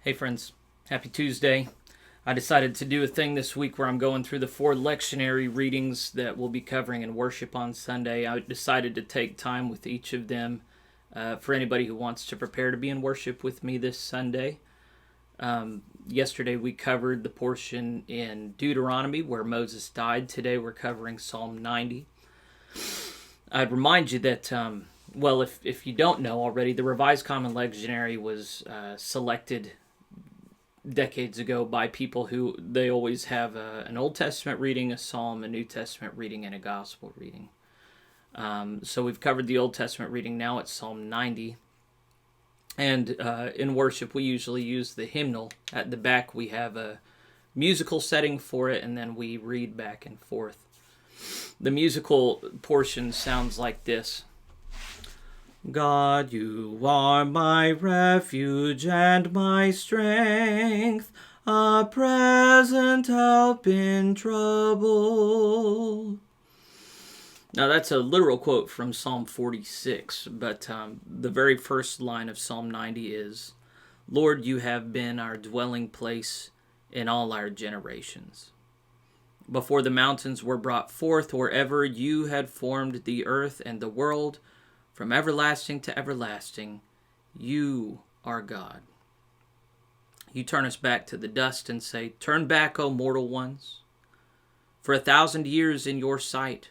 Hey friends, happy Tuesday. I decided to do a thing this week where I'm going through the 4 lectionary readings that we'll be covering in worship on Sunday. I decided to take time with each of them for anybody who wants to prepare to be in worship with me this Sunday. Yesterday we covered the portion in Deuteronomy where Moses died. Today we're covering Psalm 90. I'd remind you that, if you don't know already, the Revised Common Lectionary was selected decades ago by people who they always have an Old Testament reading, a Psalm, a New Testament reading, and a Gospel reading. So we've covered the Old Testament reading. Now it's Psalm 90. And in worship, we usually use the hymnal. At the back, we have a musical setting for it, and then we read back and forth. The musical portion sounds like this. God, you are my refuge and my strength, a present help in trouble. Now that's a literal quote from Psalm 46, but the very first line of Psalm 90 is, Lord, you have been our dwelling place in all our generations. Before the mountains were brought forth, or ever you had formed the earth and the world, from everlasting to everlasting, you are God. You turn us back to the dust and say, turn back, O mortal ones. For 1,000 years in your sight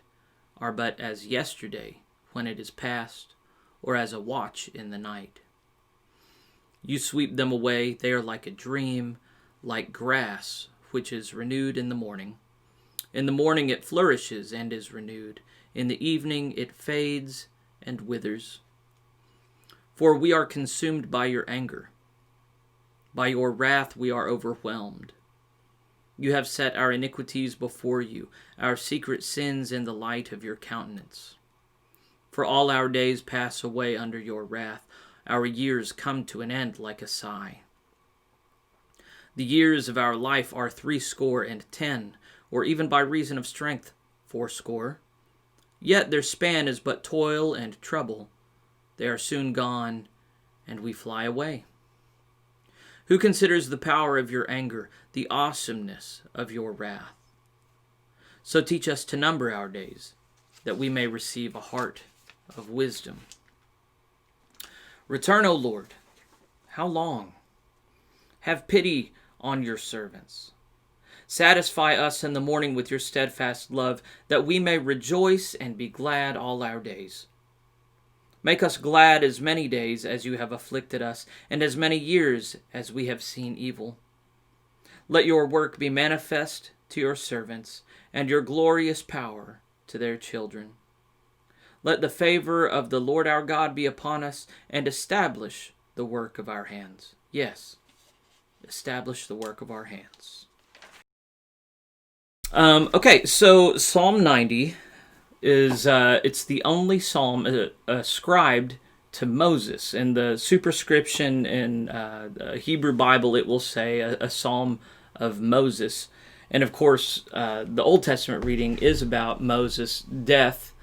are but as yesterday when it is past, or as a watch in the night. You sweep them away, they are like a dream, like grass which is renewed in the morning. In the morning it flourishes and is renewed. In the evening it fades and withers. For we are consumed by your anger. By your wrath we are overwhelmed. You have set our iniquities before you, our secret sins in the light of your countenance. For all our days pass away under your wrath. Our years come to an end like a sigh. The years of our life are 70, or even by reason of strength 80. Yet their span is but toil and trouble. They are soon gone, and we fly away. Who considers the power of your anger, the awesomeness of your wrath? So teach us to number our days, that we may receive a heart of wisdom. Return, O Lord. How long? Have pity on your servants. Satisfy us in the morning with your steadfast love, that we may rejoice and be glad all our days. Make us glad as many days as you have afflicted us, and as many years as we have seen evil. Let your work be manifest to your servants, and your glorious power to their children. Let the favor of the Lord our God be upon us, and establish the work of our hands. Yes, establish the work of our hands. So Psalm 90 is it's the only psalm ascribed to Moses. In the superscription in the Hebrew Bible, it will say a psalm of Moses. And of course, the Old Testament reading is about Moses' death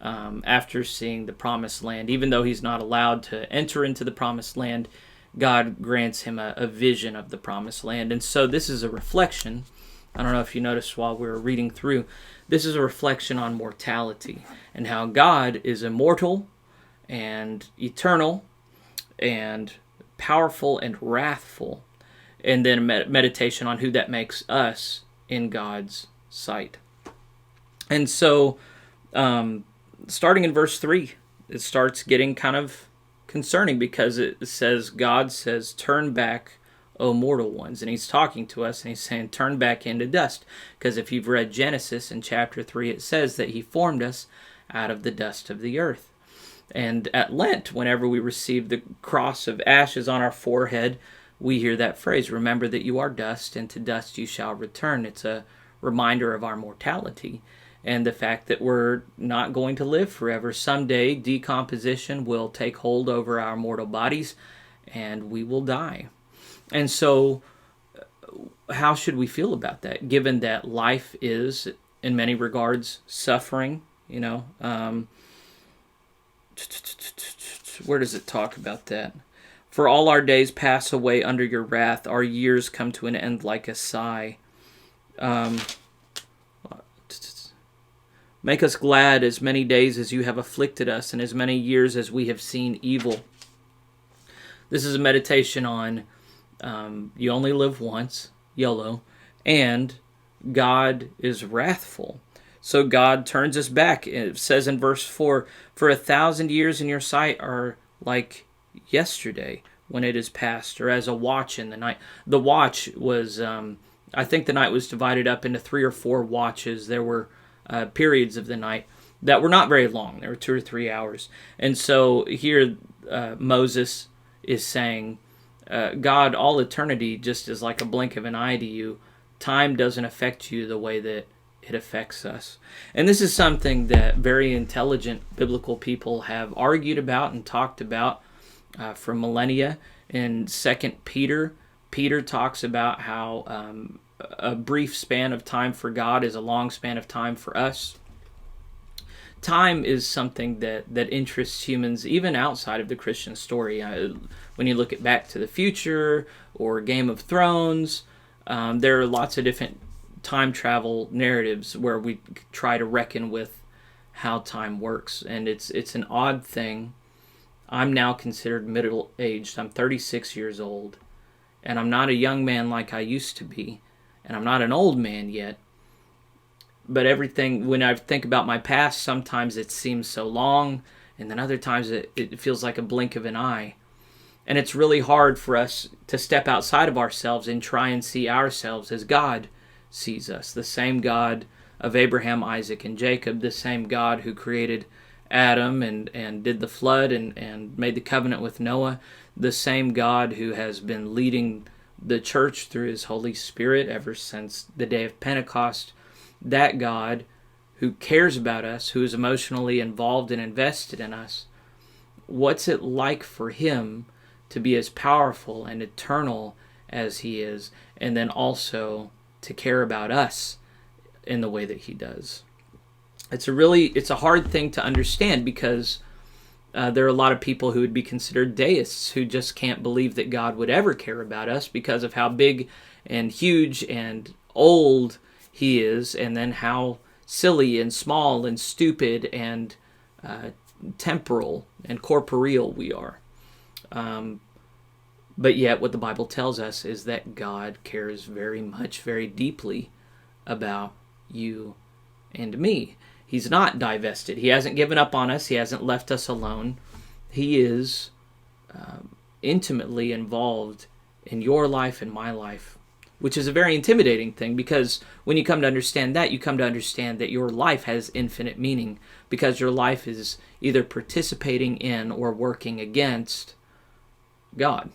after seeing the Promised Land. Even though he's not allowed to enter into the Promised Land, God grants him a vision of the Promised Land. And so this is a reflection. I don't know if you noticed while we were reading through, this is a reflection on mortality and how God is immortal and eternal and powerful and wrathful, and then a meditation on who that makes us in God's sight. And so, starting in verse 3, it starts getting kind of concerning because it says, God says, turn back, O mortal ones. And he's talking to us and he's saying, turn back into dust. Because if you've read Genesis in chapter 3, it says that he formed us out of the dust of the earth. And at Lent, whenever we receive the cross of ashes on our forehead, we hear that phrase, remember that you are dust, and to dust you shall return. It's a reminder of our mortality and the fact that we're not going to live forever. Someday, decomposition will take hold over our mortal bodies, and we will die. And so, how should we feel about that, given that life is, in many regards, suffering? Where does it talk about that? For all our days pass away under your wrath. Our years come to an end like a sigh. Make us glad as many days as you have afflicted us, and as many years as we have seen evil. This is a meditation on you only live once, YOLO, and God is wrathful. So God turns us back. It says in verse 4, for 1,000 years in your sight are like yesterday when it is past, or as a watch in the night. The watch was, I think the night was divided up into 3 or 4 watches. There were periods of the night that were not very long. They were 2 or 3 hours. And so here Moses is saying, God, all eternity just is like a blink of an eye to you. Time doesn't affect you the way that it affects us. And this is something that very intelligent biblical people have argued about and talked about for millennia. In 2 Peter, Peter talks about how a brief span of time for God is a long span of time for us. Time is something that interests humans even outside of the Christian story. When you look at Back to the Future or Game of Thrones, there are lots of different time travel narratives where we try to reckon with how time works. And it's an odd thing. I'm now considered middle-aged. I'm 36 years old. And I'm not a young man like I used to be. And I'm not an old man yet. But everything, when I think about my past, sometimes it seems so long, and then other times it feels like a blink of an eye. And it's really hard for us to step outside of ourselves and try and see ourselves as God sees us. The same God of Abraham, Isaac, and Jacob, the same God who created Adam and did the flood and made the covenant with Noah, the same God who has been leading the church through his Holy Spirit ever since the day of Pentecost. That God who cares about us, who is emotionally involved and invested in us, what's it like for him to be as powerful and eternal as he is, and then also to care about us in the way that he does? It's a hard thing to understand, because there are a lot of people who would be considered deists who just can't believe that God would ever care about us because of how big and huge and old he is, and then how silly and small and stupid and temporal and corporeal we are. But yet what the Bible tells us is that God cares very much, very deeply about you and me. He's not divested. He hasn't given up on us. He hasn't left us alone. He is intimately involved in your life and my life, which is a very intimidating thing, because when you come to understand that, you come to understand that your life has infinite meaning, because your life is either participating in or working against God.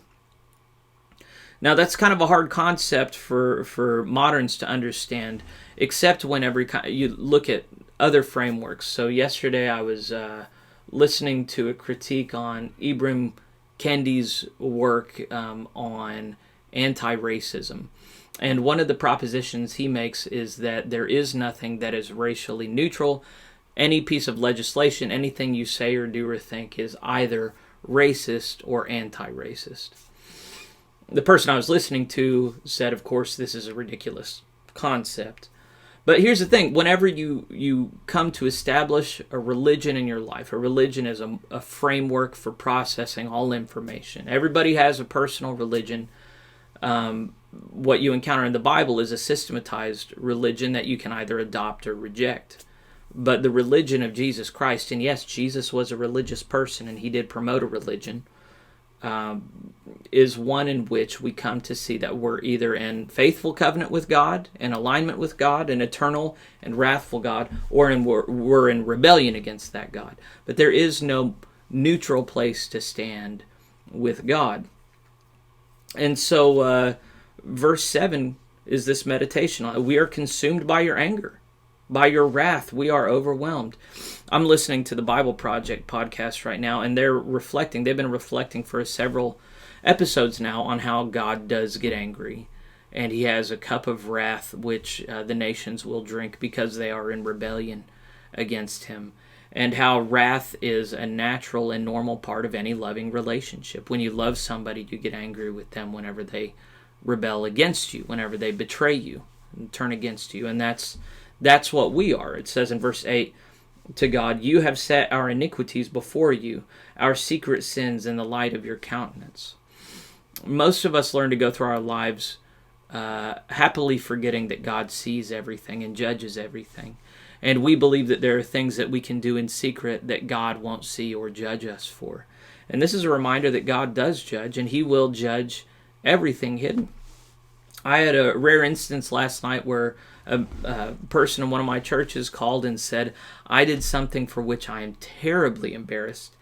Now, that's kind of a hard concept for moderns to understand, except whenever you look at other frameworks. So yesterday I was listening to a critique on Ibram Kendi's work on anti-racism. And one of the propositions he makes is that there is nothing that is racially neutral. Any piece of legislation, anything you say or do or think, is either racist or anti-racist. The person I was listening to said, of course, this is a ridiculous concept. But here's the thing. Whenever you come to establish a religion in your life, a religion is a framework for processing all information. Everybody has a personal religion. What you encounter in the Bible is a systematized religion that you can either adopt or reject. But the religion of Jesus Christ, and yes, Jesus was a religious person and he did promote a religion, is one in which we come to see that we're either in faithful covenant with God, in alignment with God, an eternal and wrathful God, or we're in rebellion against that God. But there is no neutral place to stand with God. And so verse 7 is this meditation. We are consumed by your anger. By your wrath, we are overwhelmed. I'm listening to the Bible Project podcast right now, and they're reflecting. They've been reflecting for several episodes now on how God does get angry. And he has a cup of wrath which the nations will drink because they are in rebellion against him. and how wrath is a natural and normal part of any loving relationship. When you love somebody, you get angry with them whenever they rebel against you, whenever they betray you and turn against you. And that's what we are. It says in verse 8 to God, "You have set our iniquities before you, our secret sins in the light of your countenance." Most of us learn to go through our lives happily forgetting that God sees everything and judges everything. And we believe that there are things that we can do in secret that God won't see or judge us for. And this is a reminder that God does judge, and He will judge everything hidden. I had a rare instance last night where a person in one of my churches called and said, "I did something for which I am terribly embarrassed."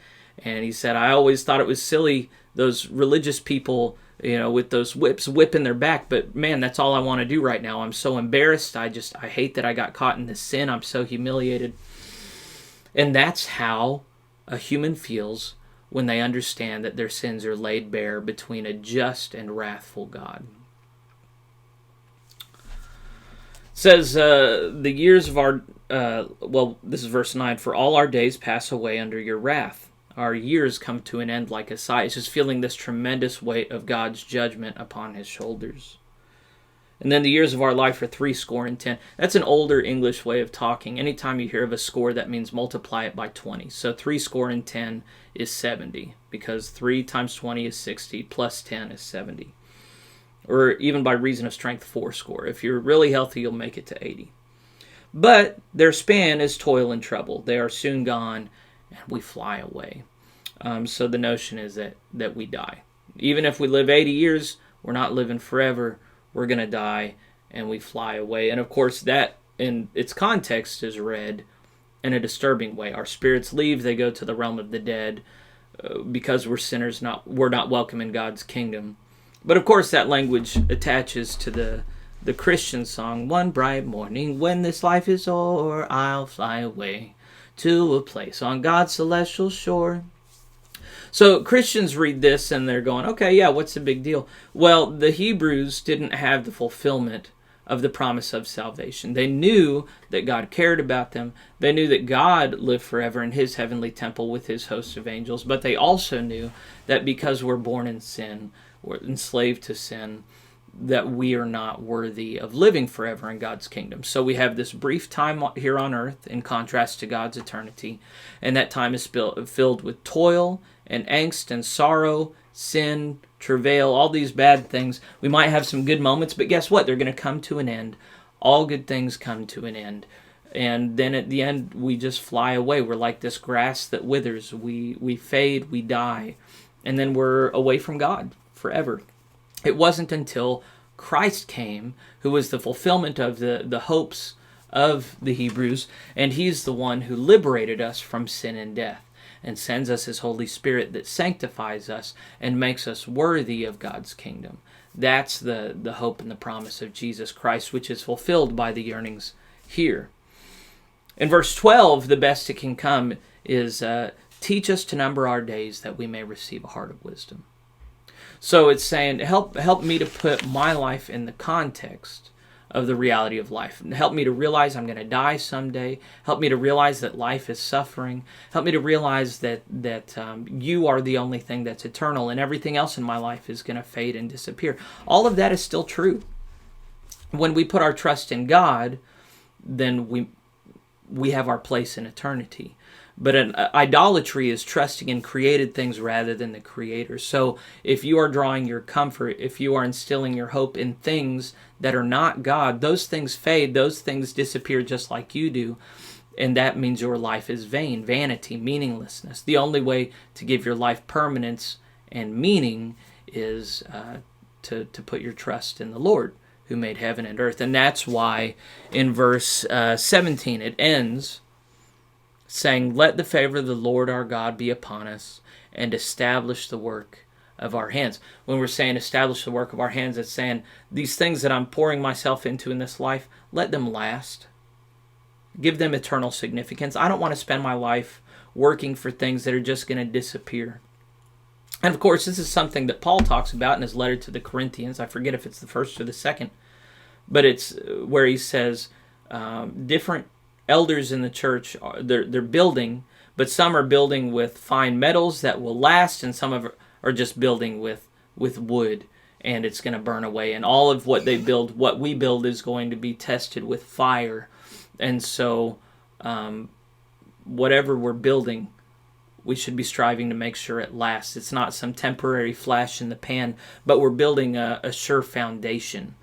And he said, "I always thought it was silly, those religious people, with those whips whipping their back, but man, that's all I want to do right now. I'm so embarrassed. I hate that I got caught in this sin. I'm so humiliated." And that's how a human feels when they understand that their sins are laid bare between a just and wrathful God. It says, the years of our, this is verse 9, "For all our days pass away under your wrath. Our years come to an end like a sigh." It's just feeling this tremendous weight of God's judgment upon his shoulders. And then the years of our life are 70. That's an older English way of talking. Anytime you hear of a score, that means multiply it by 20. So 70 is 70, because 3 times 20 is 60, plus 10 is 70. Or even by reason of strength, 40. If you're really healthy, you'll make it to 80. But their span is toil and trouble. They are soon gone, and we fly away. So the notion is that we die. Even if we live 80 years, we're not living forever. We're going to die, and we fly away. And of course, that in its context is read in a disturbing way. Our spirits leave, they go to the realm of the dead, because we're sinners, we're not welcome in God's kingdom. But of course, that language attaches to the Christian song, "One bright morning, when this life is o'er, I'll fly away to a place on God's celestial shore." So Christians read this and they're going, okay, yeah, what's the big deal? Well, the Hebrews didn't have the fulfillment of the promise of salvation. They knew that God cared about them. They knew that God lived forever in his heavenly temple with his host of angels. But they also knew that because we're born in sin, we're enslaved to sin, that we are not worthy of living forever in God's kingdom. So we have this brief time here on earth in contrast to God's eternity. And that time is filled with toil and angst and sorrow, sin, travail, all these bad things. We might have some good moments, but guess what? They're going to come to an end. All good things come to an end. And then at the end, we just fly away. We're like this grass that withers. We fade, we die. And then we're away from God forever. It wasn't until Christ came, who was the fulfillment of the hopes of the Hebrews, and he's the one who liberated us from sin and death, and sends us his Holy Spirit that sanctifies us and makes us worthy of God's kingdom. That's the hope and the promise of Jesus Christ, which is fulfilled by the yearnings here. In verse 12, the best it can come is, "Teach us to number our days that we may receive a heart of wisdom." So it's saying, help me to put my life in the context of the reality of life. Help me to realize I'm going to die someday. Help me to realize that life is suffering. Help me to realize that you are the only thing that's eternal, and everything else in my life is going to fade and disappear. All of that is still true. When we put our trust in God, then we have our place in eternity. But idolatry is trusting in created things rather than the Creator. So if you are drawing your comfort, if you are instilling your hope in things that are not God, those things fade, those things disappear just like you do. And that means your life is vain, vanity, meaninglessness. The only way to give your life permanence and meaning is to put your trust in the Lord, who made heaven and earth. And that's why in verse 17 it ends saying, "Let the favor of the Lord our God be upon us, and establish the work of our hands." When we're saying establish the work of our hands, it's saying these things that I'm pouring myself into in this life, let them last. Give them eternal significance. I don't want to spend my life working for things that are just going to disappear. And of course, this is something that Paul talks about in his letter to the Corinthians. I forget if it's the first or the second, but it's where he says different elders in the church, they're building, but some are building with fine metals that will last, and some are just building with wood, and it's going to burn away. And all of what they build, what we build, is going to be tested with fire. And so whatever we're building, we should be striving to make sure it lasts. It's not some temporary flash in the pan, but we're building a sure foundation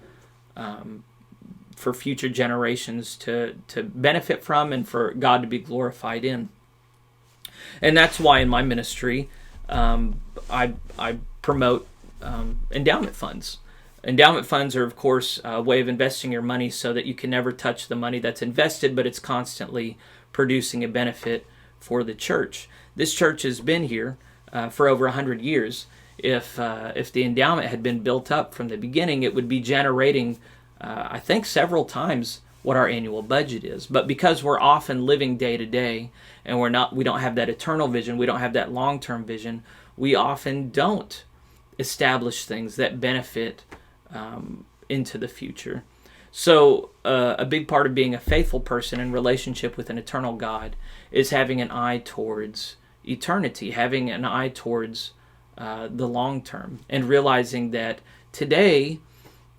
for future generations to benefit from, and for God to be glorified in. And that's why in my ministry, I promote endowment funds. Endowment funds are, of course, a way of investing your money so that you can never touch the money that's invested, but it's constantly producing a benefit for the church. This church has been here for over 100 years. If the endowment had been built up from the beginning, it would be generating, I think, several times what our annual budget is. But because we're often living day to day, and we don't have that eternal vision, we don't have that long-term vision, we often don't establish things that benefit into the future. So a big part of being a faithful person in relationship with an eternal God is having an eye towards eternity, having an eye towards the long term, and realizing that today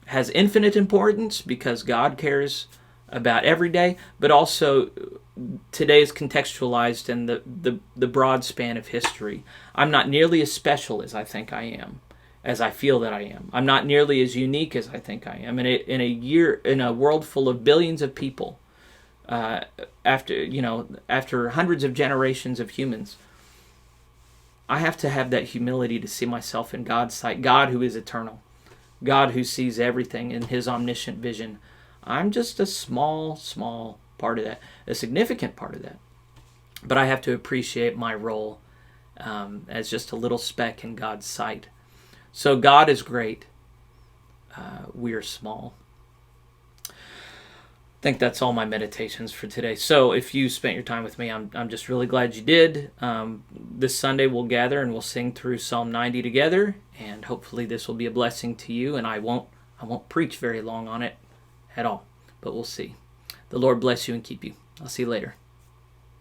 has infinite importance because God cares about every day, but also today is contextualized in the broad span of history. I'm not nearly as special as I think I am, as I feel that I am. I'm not nearly as unique as I think I am. In a world full of billions of people, after hundreds of generations of humans, I have to have that humility to see myself in God's sight. God who is eternal, God who sees everything in His omniscient vision. I'm just a small part of that, a significant part of that. But I have to appreciate my role as just a little speck in God's sight. So God is great. We are small. I think that's all my meditations for today. So if you spent your time with me, I'm just really glad you did. This Sunday we'll gather and we'll sing through Psalm 90 together, and hopefully this will be a blessing to you. And I won't preach very long on it at all, but we'll see. The Lord bless you and keep you. I'll see you later.